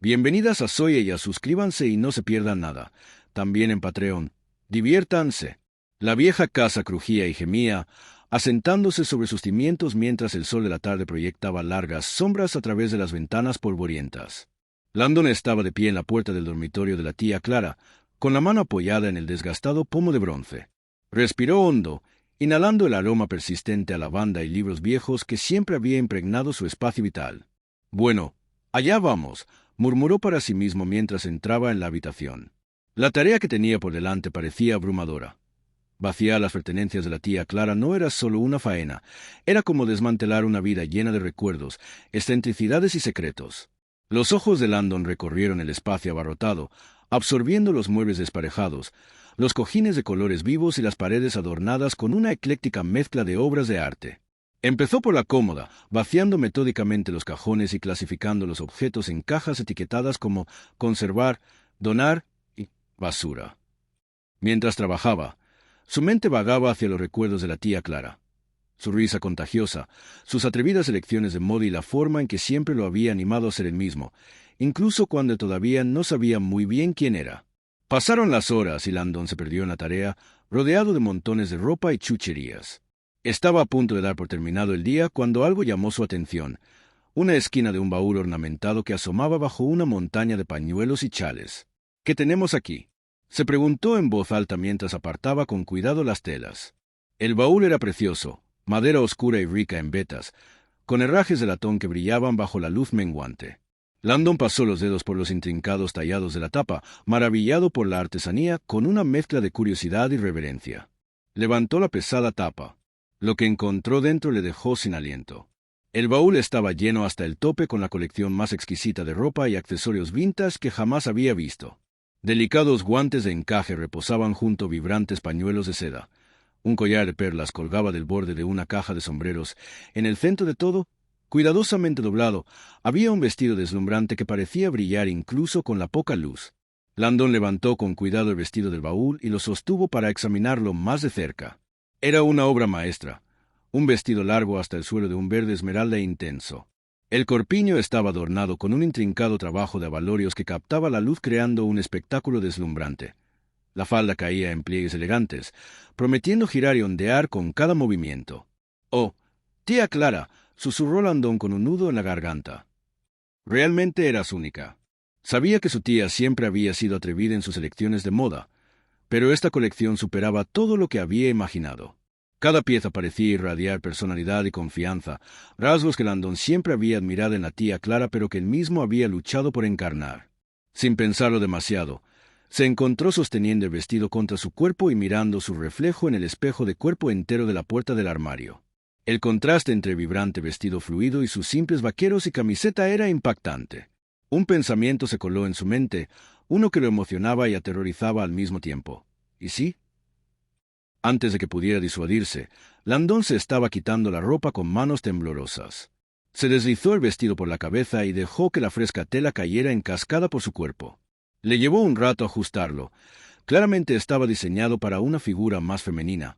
Bienvenidas a Soy Ella, suscríbanse y no se pierdan nada. También en Patreon. Diviértanse. La vieja casa crujía y gemía, asentándose sobre sus cimientos mientras el sol de la tarde proyectaba largas sombras a través de las ventanas polvorientas. Landon estaba de pie en la puerta del dormitorio de la tía Clara, con la mano apoyada en el desgastado pomo de bronce. Respiró hondo, inhalando el aroma persistente a lavanda y libros viejos que siempre había impregnado su espacio vital. «Bueno, allá vamos», murmuró para sí mismo mientras entraba en la habitación. La tarea que tenía por delante parecía abrumadora. Vaciar las pertenencias de la tía Clara no era solo una faena, era como desmantelar una vida llena de recuerdos, excentricidades y secretos. Los ojos de Landon recorrieron el espacio abarrotado, absorbiendo los muebles desparejados, los cojines de colores vivos y las paredes adornadas con una ecléctica mezcla de obras de arte. Empezó por la cómoda, vaciando metódicamente los cajones y clasificando los objetos en cajas etiquetadas como conservar, donar y basura. Mientras trabajaba, su mente vagaba hacia los recuerdos de la tía Clara. Su risa contagiosa, sus atrevidas elecciones de moda y la forma en que siempre lo había animado a ser el mismo, incluso cuando todavía no sabía muy bien quién era. Pasaron las horas y Landon se perdió en la tarea, rodeado de montones de ropa y chucherías. Estaba a punto de dar por terminado el día cuando algo llamó su atención, una esquina de un baúl ornamentado que asomaba bajo una montaña de pañuelos y chales. «¿Qué tenemos aquí?», se preguntó en voz alta mientras apartaba con cuidado las telas. El baúl era precioso, madera oscura y rica en vetas, con herrajes de latón que brillaban bajo la luz menguante. Landon pasó los dedos por los intrincados tallados de la tapa, maravillado por la artesanía con una mezcla de curiosidad y reverencia. Levantó la pesada tapa. Lo que encontró dentro le dejó sin aliento. El baúl estaba lleno hasta el tope con la colección más exquisita de ropa y accesorios vintage que jamás había visto. Delicados guantes de encaje reposaban junto a vibrantes pañuelos de seda. Un collar de perlas colgaba del borde de una caja de sombreros. En el centro de todo, cuidadosamente doblado, había un vestido deslumbrante que parecía brillar incluso con la poca luz. Landon levantó con cuidado el vestido del baúl y lo sostuvo para examinarlo más de cerca. Era una obra maestra, un vestido largo hasta el suelo de un verde esmeralda intenso. El corpiño estaba adornado con un intrincado trabajo de abalorios que captaba la luz creando un espectáculo deslumbrante. La falda caía en pliegues elegantes, prometiendo girar y ondear con cada movimiento. «Oh, tía Clara», susurró Landon con un nudo en la garganta. Realmente eras única. Sabía que su tía siempre había sido atrevida en sus elecciones de moda, pero esta colección superaba todo lo que había imaginado. Cada pieza parecía irradiar personalidad y confianza, rasgos que Landon siempre había admirado en la tía Clara pero que él mismo había luchado por encarnar. Sin pensarlo demasiado, se encontró sosteniendo el vestido contra su cuerpo y mirando su reflejo en el espejo de cuerpo entero de la puerta del armario. El contraste entre el vibrante vestido fluido y sus simples vaqueros y camiseta era impactante. Un pensamiento se coló en su mente, uno que lo emocionaba y aterrorizaba al mismo tiempo. ¿Y sí? Antes de que pudiera disuadirse, Landon se estaba quitando la ropa con manos temblorosas. Se deslizó el vestido por la cabeza y dejó que la fresca tela cayera en cascada por su cuerpo. Le llevó un rato ajustarlo. Claramente estaba diseñado para una figura más femenina,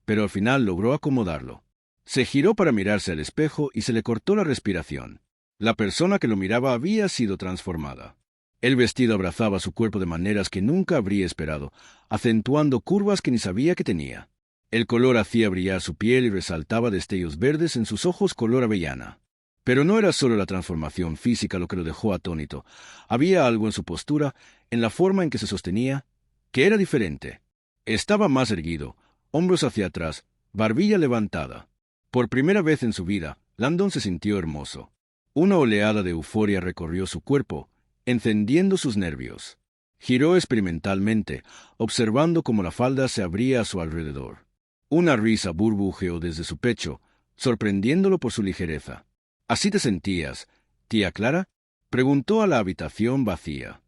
pero al final logró acomodarlo. Se giró para mirarse al espejo y se le cortó la respiración. La persona que lo miraba había sido transformada. El vestido abrazaba su cuerpo de maneras que nunca habría esperado, acentuando curvas que ni sabía que tenía. El color hacía brillar su piel y resaltaba destellos verdes en sus ojos color avellana. Pero no era solo la transformación física lo que lo dejó atónito. Había algo en su postura, en la forma en que se sostenía, que era diferente. Estaba más erguido, hombros hacia atrás, barbilla levantada. Por primera vez en su vida, Landon se sintió hermoso. Una oleada de euforia recorrió su cuerpo, encendiendo sus nervios. Giró experimentalmente, observando cómo la falda se abría a su alrededor. Una risa burbujeó desde su pecho, sorprendiéndolo por su ligereza. «¿Así te sentías, tía Clara?», preguntó a la habitación vacía.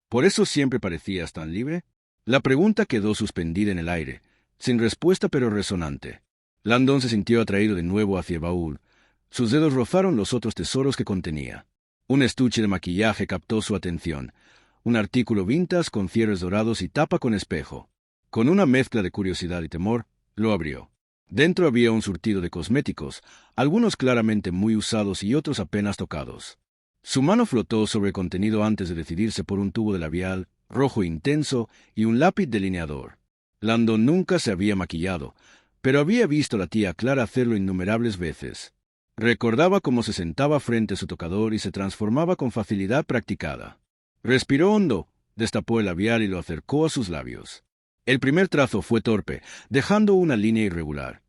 «¿Por eso siempre parecías tan libre?». La pregunta quedó suspendida en el aire, sin respuesta pero resonante. Landon se sintió atraído de nuevo hacia el baúl. Sus dedos rozaron los otros tesoros que contenía. Un estuche de maquillaje captó su atención, un artículo vintage con cierres dorados y tapa con espejo. Con una mezcla de curiosidad y temor, lo abrió. Dentro había un surtido de cosméticos, algunos claramente muy usados y otros apenas tocados. Su mano flotó sobre el contenido antes de decidirse por un tubo de labial, rojo intenso, y un lápiz delineador. Landon nunca se había maquillado, pero había visto a la tía Clara hacerlo innumerables veces. Recordaba cómo se sentaba frente a su tocador y se transformaba con facilidad practicada. Respiró hondo, destapó el labial y lo acercó a sus labios. El primer trazo fue torpe, dejando una línea irregular.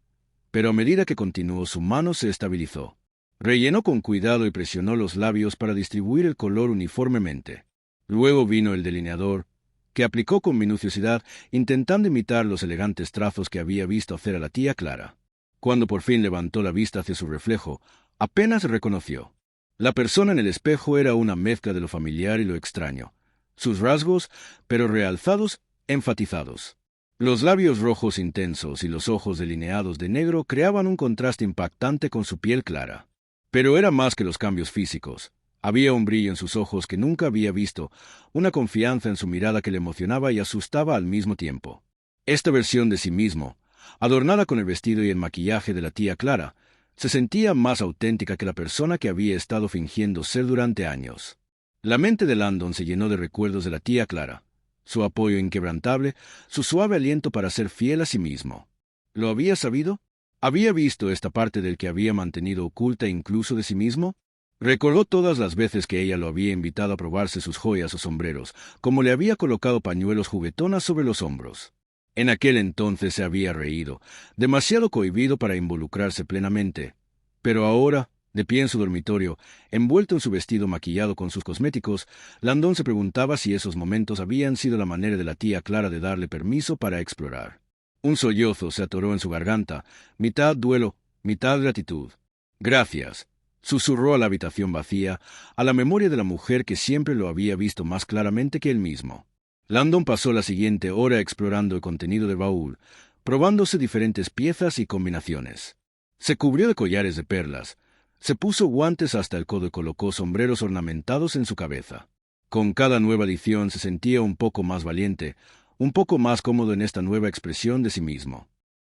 Pero a medida que continuó, su mano se estabilizó. Rellenó con cuidado y presionó los labios para distribuir el color uniformemente. Luego vino el delineador, que aplicó con minuciosidad, intentando imitar los elegantes trazos que había visto hacer a la tía Clara. Cuando por fin levantó la vista hacia su reflejo, apenas reconoció. La persona en el espejo era una mezcla de lo familiar y lo extraño. Sus rasgos, pero realzados, enfatizados. Los labios rojos intensos y los ojos delineados de negro creaban un contraste impactante con su piel clara. Pero era más que los cambios físicos. Había un brillo en sus ojos que nunca había visto, una confianza en su mirada que le emocionaba y asustaba al mismo tiempo. Esta versión de sí mismo, adornada con el vestido y el maquillaje de la tía Clara, se sentía más auténtica que la persona que había estado fingiendo ser durante años. La mente de Landon se llenó de recuerdos de la tía Clara, su apoyo inquebrantable, su suave aliento para ser fiel a sí mismo. ¿Lo había sabido? ¿Había visto esta parte del que había mantenido oculta incluso de sí mismo? Recordó todas las veces que ella lo había invitado a probarse sus joyas o sombreros, como le había colocado pañuelos juguetonas sobre los hombros. En aquel entonces se había reído, demasiado cohibido para involucrarse plenamente. Pero ahora, de pie en su dormitorio, envuelto en su vestido maquillado con sus cosméticos, Landon se preguntaba si esos momentos habían sido la manera de la tía Clara de darle permiso para explorar. Un sollozo se atoró en su garganta, mitad duelo, mitad gratitud. «Gracias», susurró a la habitación vacía, a la memoria de la mujer que siempre lo había visto más claramente que él mismo. Landon pasó la siguiente hora explorando el contenido del baúl, probándose diferentes piezas y combinaciones. Se cubrió de collares de perlas, se puso guantes hasta el codo y colocó sombreros ornamentados en su cabeza. Con cada nueva adición se sentía un poco más valiente, un poco más cómodo en esta nueva expresión de sí mismo.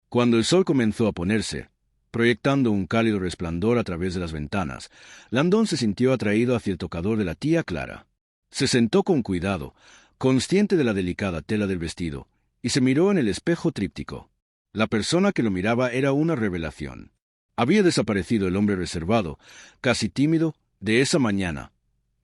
Cuando el sol comenzó a ponerse, proyectando un cálido resplandor a través de las ventanas, Landon se sintió atraído hacia el tocador de la tía Clara. Se sentó con cuidado, consciente de la delicada tela del vestido, y se miró en el espejo tríptico. La persona que lo miraba era una revelación. Había desaparecido el hombre reservado, casi tímido, de esa mañana.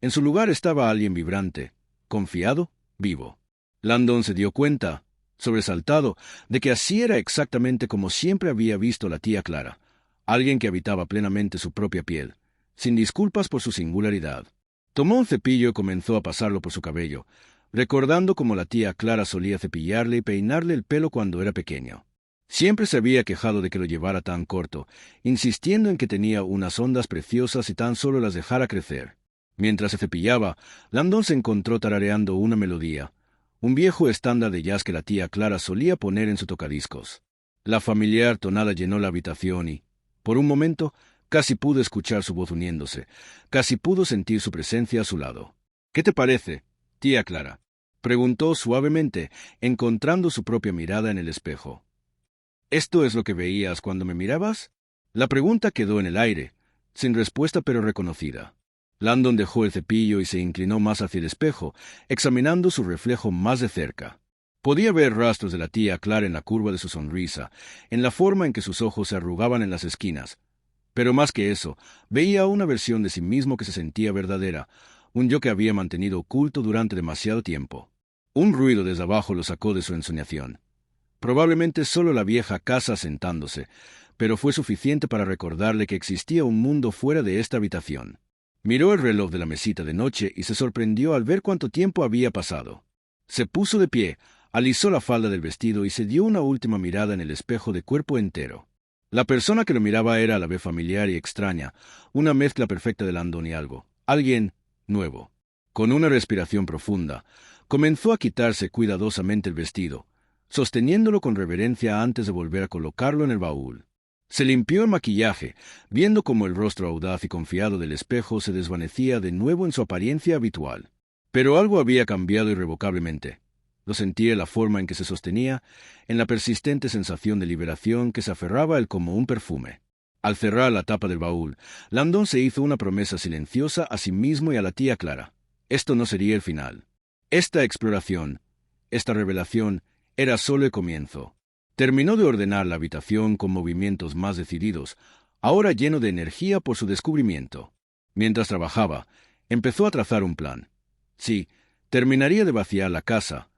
En su lugar estaba alguien vibrante, confiado, vivo. Landon se dio cuenta, sobresaltado, de que así era exactamente como siempre había visto a la tía Clara, alguien que habitaba plenamente su propia piel, sin disculpas por su singularidad. Tomó un cepillo y comenzó a pasarlo por su cabello, recordando cómo la tía Clara solía cepillarle y peinarle el pelo cuando era pequeño. Siempre se había quejado de que lo llevara tan corto, insistiendo en que tenía unas ondas preciosas y tan solo las dejara crecer. Mientras se cepillaba, Landon se encontró tarareando una melodía, un viejo estándar de jazz que la tía Clara solía poner en su tocadiscos. La familiar tonada llenó la habitación y, por un momento, casi pudo escuchar su voz uniéndose, casi pudo sentir su presencia a su lado. «¿Qué te parece, tía Clara?», preguntó suavemente, encontrando su propia mirada en el espejo. «¿Esto es lo que veías cuando me mirabas?». La pregunta quedó en el aire, sin respuesta pero reconocida. Landon dejó el cepillo y se inclinó más hacia el espejo, examinando su reflejo más de cerca. Podía ver rastros de la tía Clara en la curva de su sonrisa, en la forma en que sus ojos se arrugaban en las esquinas. Pero más que eso, veía una versión de sí mismo que se sentía verdadera, un yo que había mantenido oculto durante demasiado tiempo. Un ruido desde abajo lo sacó de su ensoñación. Probablemente solo la vieja casa sentándose, pero fue suficiente para recordarle que existía un mundo fuera de esta habitación. Miró el reloj de la mesita de noche y se sorprendió al ver cuánto tiempo había pasado. Se puso de pie, alisó la falda del vestido y se dio una última mirada en el espejo de cuerpo entero. La persona que lo miraba era a la vez familiar y extraña, una mezcla perfecta de Landon y alguien nuevo. Con una respiración profunda, comenzó a quitarse cuidadosamente el vestido, sosteniéndolo con reverencia antes de volver a colocarlo en el baúl. Se limpió el maquillaje, viendo cómo el rostro audaz y confiado del espejo se desvanecía de nuevo en su apariencia habitual. Pero algo había cambiado irrevocablemente. Lo sentía en la forma en que se sostenía, en la persistente sensación de liberación que se aferraba a él como un perfume. Al cerrar la tapa del baúl, Landon se hizo una promesa silenciosa a sí mismo y a la tía Clara. Esto no sería el final. Esta exploración, esta revelación, era solo el comienzo. Terminó de ordenar la habitación con movimientos más decididos, ahora lleno de energía por su descubrimiento. Mientras trabajaba, empezó a trazar un plan. Sí, terminaría de vaciar la casa,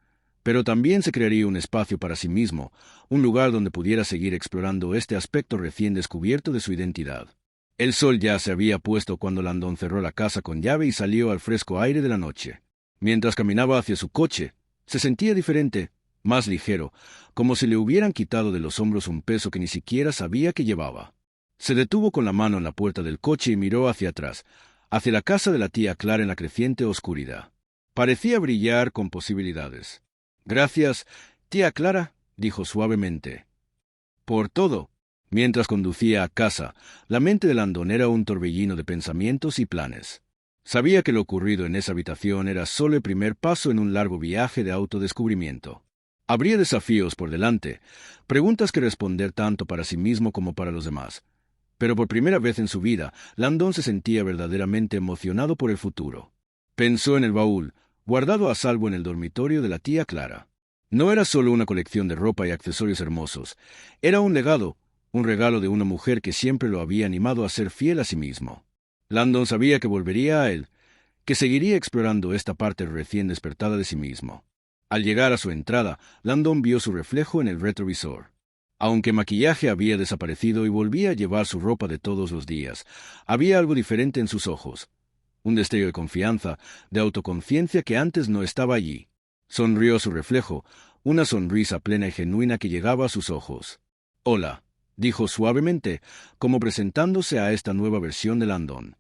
pero también se crearía un espacio para sí mismo, un lugar donde pudiera seguir explorando este aspecto recién descubierto de su identidad. El sol ya se había puesto cuando Landon cerró la casa con llave y salió al fresco aire de la noche. Mientras caminaba hacia su coche, se sentía diferente, más ligero, como si le hubieran quitado de los hombros un peso que ni siquiera sabía que llevaba. Se detuvo con la mano en la puerta del coche y miró hacia atrás, hacia la casa de la tía Clara en la creciente oscuridad. Parecía brillar con posibilidades. «Gracias, tía Clara», dijo suavemente. «Por todo». Mientras conducía a casa, la mente de Landon era un torbellino de pensamientos y planes. Sabía que lo ocurrido en esa habitación era solo el primer paso en un largo viaje de autodescubrimiento. Habría desafíos por delante, preguntas que responder tanto para sí mismo como para los demás. Pero por primera vez en su vida, Landon se sentía verdaderamente emocionado por el futuro. Pensó en el baúl, guardado a salvo en el dormitorio de la tía Clara. No era solo una colección de ropa y accesorios hermosos, era un legado, un regalo de una mujer que siempre lo había animado a ser fiel a sí mismo. Landon sabía que volvería a él, que seguiría explorando esta parte recién despertada de sí mismo. Al llegar a su entrada, Landon vio su reflejo en el retrovisor. Aunque el maquillaje había desaparecido y volvía a llevar su ropa de todos los días, había algo diferente en sus ojos. Un destello de confianza, de autoconciencia que antes no estaba allí. Sonrió a su reflejo, una sonrisa plena y genuina que llegaba a sus ojos. «Hola», dijo suavemente, como presentándose a esta nueva versión de Landon.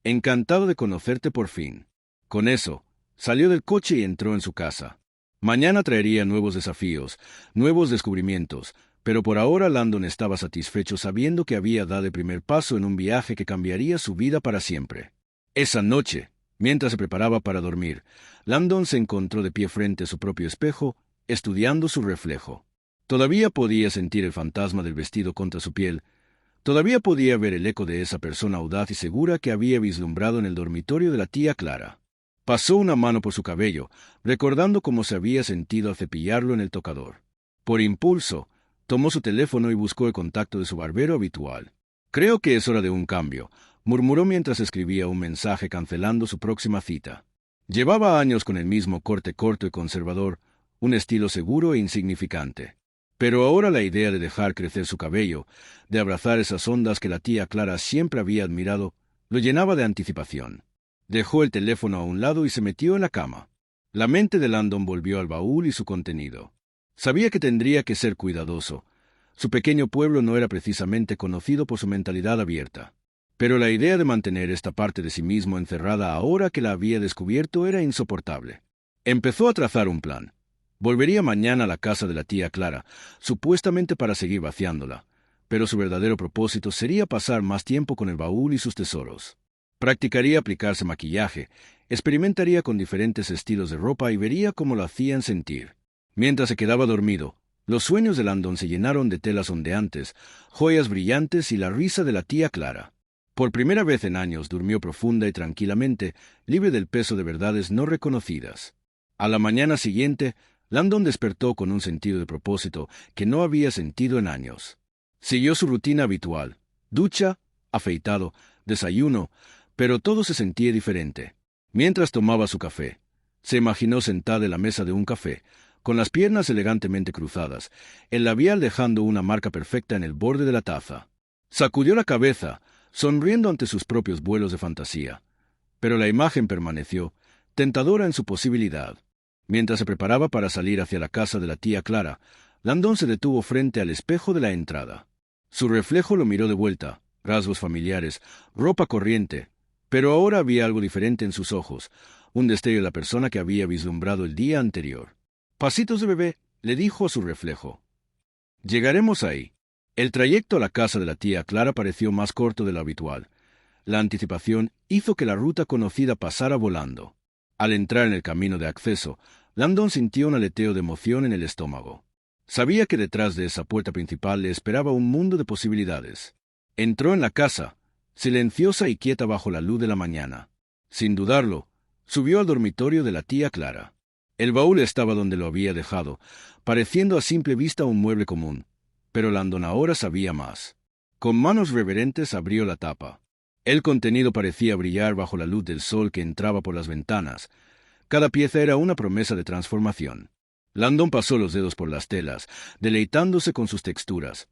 «Encantado de conocerte por fin». Con eso, salió del coche y entró en su casa. Mañana traería nuevos desafíos, nuevos descubrimientos, pero por ahora Landon estaba satisfecho sabiendo que había dado el primer paso en un viaje que cambiaría su vida para siempre. Esa noche, mientras se preparaba para dormir, Landon se encontró de pie frente a su propio espejo, estudiando su reflejo. Todavía podía sentir el fantasma del vestido contra su piel. Todavía podía ver el eco de esa persona audaz y segura que había vislumbrado en el dormitorio de la tía Clara. Pasó una mano por su cabello, recordando cómo se había sentido al cepillarlo en el tocador. Por impulso, tomó su teléfono y buscó el contacto de su barbero habitual. «Creo que es hora de un cambio», murmuró mientras escribía un mensaje cancelando su próxima cita. Llevaba años con el mismo corte corto y conservador, un estilo seguro e insignificante. Pero ahora la idea de dejar crecer su cabello, de abrazar esas ondas que la tía Clara siempre había admirado, lo llenaba de anticipación. Dejó el teléfono a un lado y se metió en la cama. La mente de Landon volvió al baúl y su contenido. Sabía que tendría que ser cuidadoso. Su pequeño pueblo no era precisamente conocido por su mentalidad abierta. Pero la idea de mantener esta parte de sí mismo encerrada ahora que la había descubierto era insoportable. Empezó a trazar un plan. Volvería mañana a la casa de la tía Clara, supuestamente para seguir vaciándola, pero su verdadero propósito sería pasar más tiempo con el baúl y sus tesoros. Practicaría aplicarse maquillaje, experimentaría con diferentes estilos de ropa y vería cómo lo hacían sentir. Mientras se quedaba dormido, los sueños de Landon se llenaron de telas ondeantes, joyas brillantes y la risa de la tía Clara. Por primera vez en años durmió profunda y tranquilamente, libre del peso de verdades no reconocidas. A la mañana siguiente, Landon despertó con un sentido de propósito que no había sentido en años. Siguió su rutina habitual: ducha, afeitado, desayuno, pero todo se sentía diferente. Mientras tomaba su café, se imaginó sentada en la mesa de un café, con las piernas elegantemente cruzadas, el labial dejando una marca perfecta en el borde de la taza. Sacudió la cabeza, sonriendo ante sus propios vuelos de fantasía. Pero la imagen permaneció, tentadora en su posibilidad. Mientras se preparaba para salir hacia la casa de la tía Clara, Landon se detuvo frente al espejo de la entrada. Su reflejo lo miró de vuelta, rasgos familiares, ropa corriente, pero ahora había algo diferente en sus ojos, un destello de la persona que había vislumbrado el día anterior. «Pasitos de bebé», le dijo a su reflejo. «Llegaremos ahí». El trayecto a la casa de la tía Clara pareció más corto de lo habitual. La anticipación hizo que la ruta conocida pasara volando. Al entrar en el camino de acceso, Landon sintió un aleteo de emoción en el estómago. Sabía que detrás de esa puerta principal le esperaba un mundo de posibilidades. Entró en la casa, silenciosa y quieta bajo la luz de la mañana. Sin dudarlo, subió al dormitorio de la tía Clara. El baúl estaba donde lo había dejado, pareciendo a simple vista un mueble común, pero Landon ahora sabía más. Con manos reverentes abrió la tapa. El contenido parecía brillar bajo la luz del sol que entraba por las ventanas. Cada pieza era una promesa de transformación. Landon pasó los dedos por las telas, deleitándose con sus texturas.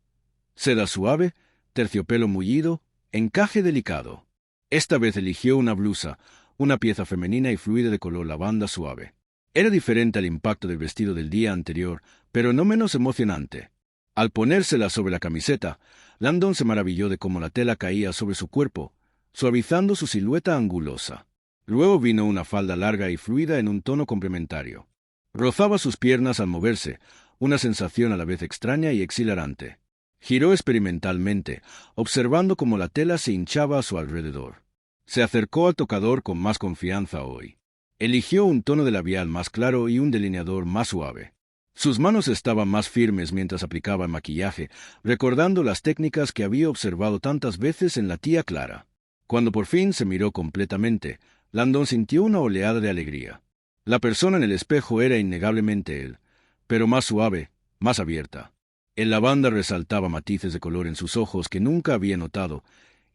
Seda suave, terciopelo mullido, encaje delicado. Esta vez eligió una blusa, una pieza femenina y fluida de color lavanda suave. Era diferente al impacto del vestido del día anterior, pero no menos emocionante. Al ponérsela sobre la camiseta, Landon se maravilló de cómo la tela caía sobre su cuerpo, suavizando su silueta angulosa. Luego vino una falda larga y fluida en un tono complementario. Rozaba sus piernas al moverse, una sensación a la vez extraña y exhilarante. Giró experimentalmente, observando cómo la tela se hinchaba a su alrededor. Se acercó al tocador con más confianza hoy. Eligió un tono de labial más claro y un delineador más suave. Sus manos estaban más firmes mientras aplicaba el maquillaje, recordando las técnicas que había observado tantas veces en la tía Clara. Cuando por fin se miró completamente, Landon sintió una oleada de alegría. La persona en el espejo era innegablemente él, pero más suave, más abierta. El lavanda resaltaba matices de color en sus ojos que nunca había notado,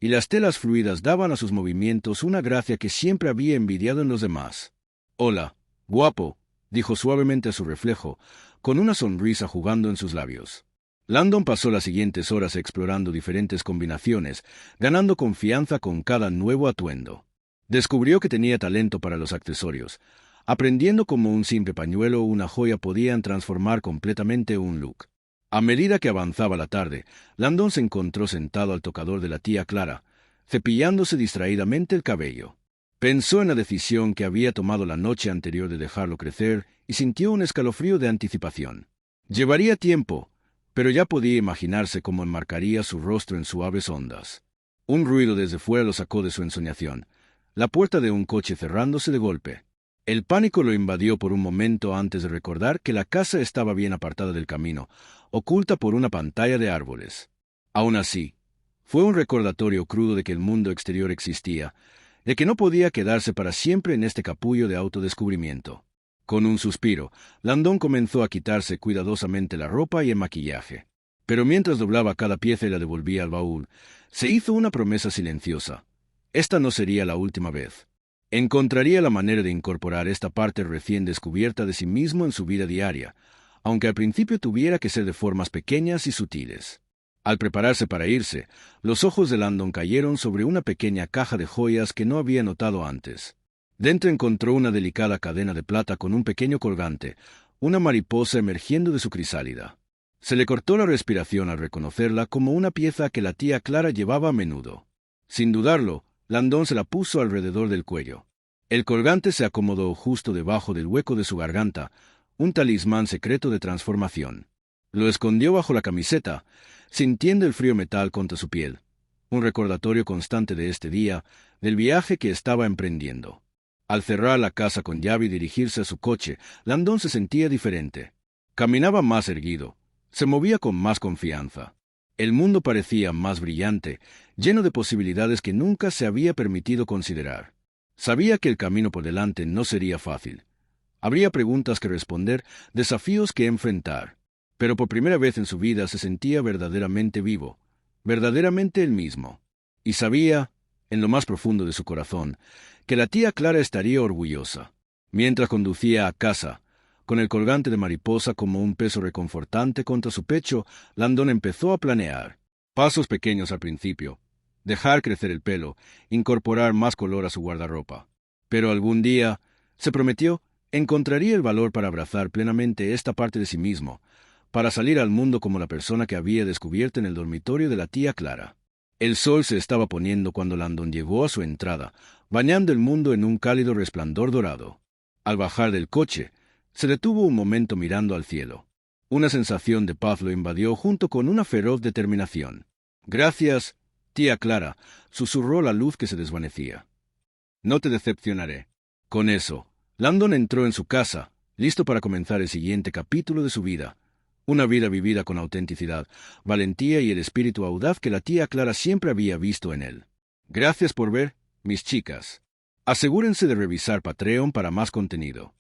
y las telas fluidas daban a sus movimientos una gracia que siempre había envidiado en los demás. «Hola, guapo», dijo suavemente a su reflejo, con una sonrisa jugando en sus labios. Landon pasó las siguientes horas explorando diferentes combinaciones, ganando confianza con cada nuevo atuendo. Descubrió que tenía talento para los accesorios, aprendiendo cómo un simple pañuelo o una joya podían transformar completamente un look. A medida que avanzaba la tarde, Landon se encontró sentado al tocador de la tía Clara, cepillándose distraídamente el cabello. Pensó en la decisión que había tomado la noche anterior de dejarlo crecer y sintió un escalofrío de anticipación. Llevaría tiempo, pero ya podía imaginarse cómo enmarcaría su rostro en suaves ondas. Un ruido desde fuera lo sacó de su ensoñación, la puerta de un coche cerrándose de golpe. El pánico lo invadió por un momento antes de recordar que la casa estaba bien apartada del camino, oculta por una pantalla de árboles. Aún así, fue un recordatorio crudo de que el mundo exterior existía, de que no podía quedarse para siempre en este capullo de autodescubrimiento. Con un suspiro, Landon comenzó a quitarse cuidadosamente la ropa y el maquillaje. Pero mientras doblaba cada pieza y la devolvía al baúl, se hizo una promesa silenciosa. Esta no sería la última vez. Encontraría la manera de incorporar esta parte recién descubierta de sí mismo en su vida diaria, aunque al principio tuviera que ser de formas pequeñas y sutiles. Al prepararse para irse, los ojos de Landon cayeron sobre una pequeña caja de joyas que no había notado antes. Dentro encontró una delicada cadena de plata con un pequeño colgante, una mariposa emergiendo de su crisálida. Se le cortó la respiración al reconocerla como una pieza que la tía Clara llevaba a menudo. Sin dudarlo, Landon se la puso alrededor del cuello. El colgante se acomodó justo debajo del hueco de su garganta, un talismán secreto de transformación. Lo escondió bajo la camiseta, sintiendo el frío metal contra su piel, un recordatorio constante de este día, del viaje que estaba emprendiendo. Al cerrar la casa con llave y dirigirse a su coche, Landon se sentía diferente. Caminaba más erguido, se movía con más confianza. El mundo parecía más brillante, lleno de posibilidades que nunca se había permitido considerar. Sabía que el camino por delante no sería fácil. Habría preguntas que responder, desafíos que enfrentar. Pero por primera vez en su vida se sentía verdaderamente vivo, verdaderamente él mismo. Y sabía, en lo más profundo de su corazón, que la tía Clara estaría orgullosa. Mientras conducía a casa, con el colgante de mariposa como un peso reconfortante contra su pecho, Landon empezó a planear. Pasos pequeños al principio. Dejar crecer el pelo, incorporar más color a su guardarropa. Pero algún día, se prometió, encontraría el valor para abrazar plenamente esta parte de sí mismo, para salir al mundo como la persona que había descubierto en el dormitorio de la tía Clara. El sol se estaba poniendo cuando Landon llegó a su entrada, bañando el mundo en un cálido resplandor dorado. Al bajar del coche, se detuvo un momento mirando al cielo. Una sensación de paz lo invadió junto con una feroz determinación. «Gracias, tía Clara», susurró la luz que se desvanecía. «No te decepcionaré». Con eso, Landon entró en su casa, listo para comenzar el siguiente capítulo de su vida, Una vida vivida con autenticidad, valentía y el espíritu audaz que la tía Clara siempre había visto en él. Gracias por ver, mis chicas. Asegúrense de revisar Patreon para más contenido.